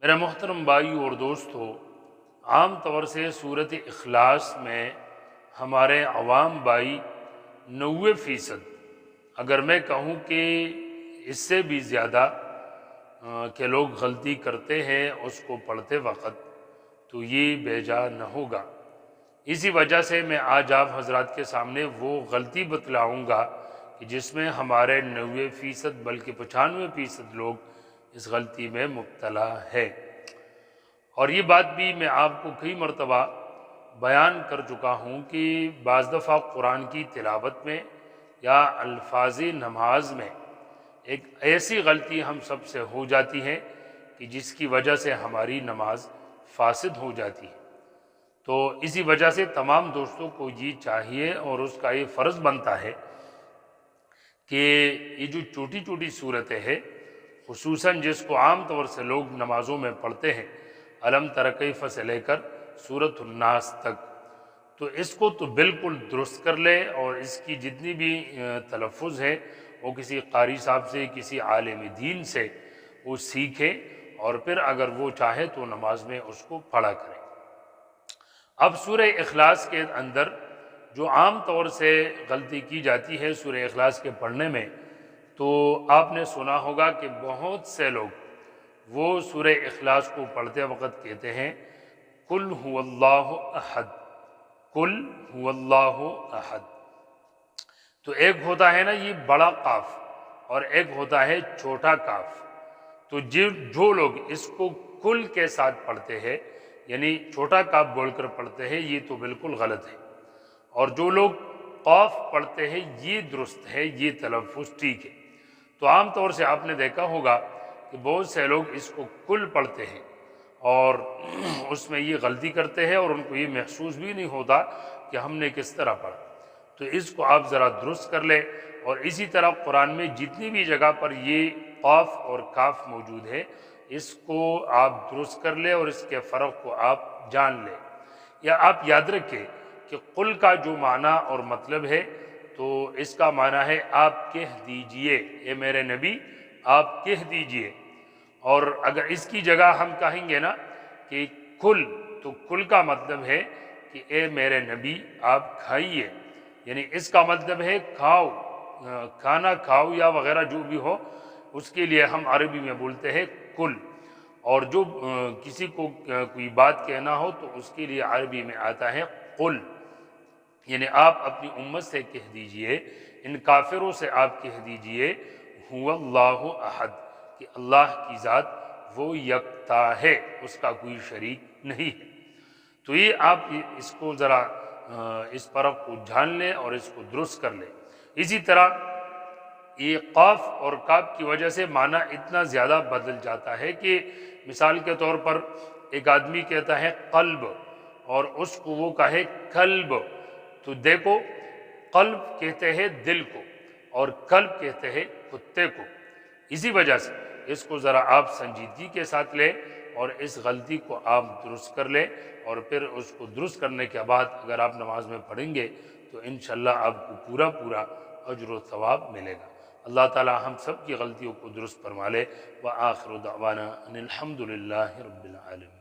میرا محترم بھائی اور دوستو، عام طور سے صورت اخلاص میں ہمارے عوام بھائی 90%، اگر میں کہوں کہ اس سے بھی زیادہ کہ لوگ غلطی کرتے ہیں اس کو پڑھتے وقت، تو یہ بے جا نہ ہوگا۔ اسی وجہ سے میں آج آپ حضرات کے سامنے وہ غلطی بتلاؤں گا کہ جس میں ہمارے 90% بلکہ 95% لوگ اس غلطی میں مبتلا ہے۔ اور یہ بات بھی میں آپ کو کئی مرتبہ بیان کر چکا ہوں کہ بعض دفعہ قرآن کی تلاوت میں یا الفاظ نماز میں ایک ایسی غلطی ہم سب سے ہو جاتی ہے کہ جس کی وجہ سے ہماری نماز فاسد ہو جاتی ہے۔ تو اسی وجہ سے تمام دوستوں کو یہ چاہیے اور اس کا یہ فرض بنتا ہے کہ یہ جو چھوٹی چھوٹی صورتیں ہیں، خصوصاً جس کو عام طور سے لوگ نمازوں میں پڑھتے ہیں، الم تر کیف سے لے کر سورۃ الناس تک، تو اس کو تو بالکل درست کر لے اور اس کی جتنی بھی تلفظ ہے وہ کسی قاری صاحب سے، کسی عالم دین سے وہ سیکھے، اور پھر اگر وہ چاہے تو نماز میں اس کو پڑھا کرے۔ اب سورہ اخلاص کے اندر جو عام طور سے غلطی کی جاتی ہے سورہ اخلاص کے پڑھنے میں، تو آپ نے سنا ہوگا کہ بہت سے لوگ وہ سورہ اخلاص کو پڑھتے وقت کہتے ہیں قل هو اللہ احد، قل هو اللہ احد۔ تو ایک ہوتا ہے نا یہ بڑا قاف اور ایک ہوتا ہے چھوٹا قاف، تو جو لوگ اس کو کل کے ساتھ پڑھتے ہیں، یعنی چھوٹا قاف بول کر پڑھتے ہیں، یہ تو بالکل غلط ہے، اور جو لوگ قاف پڑھتے ہیں یہ درست ہے، یہ تلفظ ٹھیک ہے۔ تو عام طور سے آپ نے دیکھا ہوگا کہ بہت سے لوگ اس کو کل پڑھتے ہیں اور اس میں یہ غلطی کرتے ہیں اور ان کو یہ محسوس بھی نہیں ہوتا کہ ہم نے کس طرح پڑھا۔ تو اس کو آپ ذرا درست کر لیں، اور اسی طرح قرآن میں جتنی بھی جگہ پر یہ قاف اور کاف موجود ہے اس کو آپ درست کر لیں اور اس کے فرق کو آپ جان لیں۔ یا آپ یاد رکھیں کہ قل کا جو معنی اور مطلب ہے، تو اس کا معنی ہے آپ کہہ دیجئے، اے میرے نبی آپ کہہ دیجئے۔ اور اگر اس کی جگہ ہم کہیں گے نا کہ کل، تو کل کا مطلب ہے کہ اے میرے نبی آپ کھائیے، یعنی اس کا مطلب ہے کھاؤ، کھانا کھاؤ یا وغیرہ جو بھی ہو، اس کے لیے ہم عربی میں بولتے ہیں کل۔ اور جو کسی کو کوئی بات کہنا ہو تو اس کے لیے عربی میں آتا ہے قل، یعنی آپ اپنی امت سے کہہ دیجئے، ان کافروں سے آپ کہہ دیجئے هو اللہ احد، کہ اللہ کی ذات وہ یکتا ہے، اس کا کوئی شریک نہیں ہے۔ تو یہ آپ اس کو ذرا اس فرق کو جان لیں اور اس کو درست کر لیں۔ اسی طرح یہ قاف اور کاف کی وجہ سے معنی اتنا زیادہ بدل جاتا ہے کہ مثال کے طور پر ایک آدمی کہتا ہے قلب اور اس کو وہ کہے کلب، تو دیکھو قلب کہتے ہیں دل کو اور کلب کہتے ہیں کتے کو۔ اسی وجہ سے اس کو ذرا آپ سنجیدگی کے ساتھ لیں اور اس غلطی کو آپ درست کر لیں، اور پھر اس کو درست کرنے کے بعد اگر آپ نماز میں پڑھیں گے تو انشاءاللہ آپ کو پورا اجر و ثواب ملے گا۔ اللہ تعالی ہم سب کی غلطیوں کو درست فرما لے۔ وآخر دعوانا ان الحمد للہ رب العالمین۔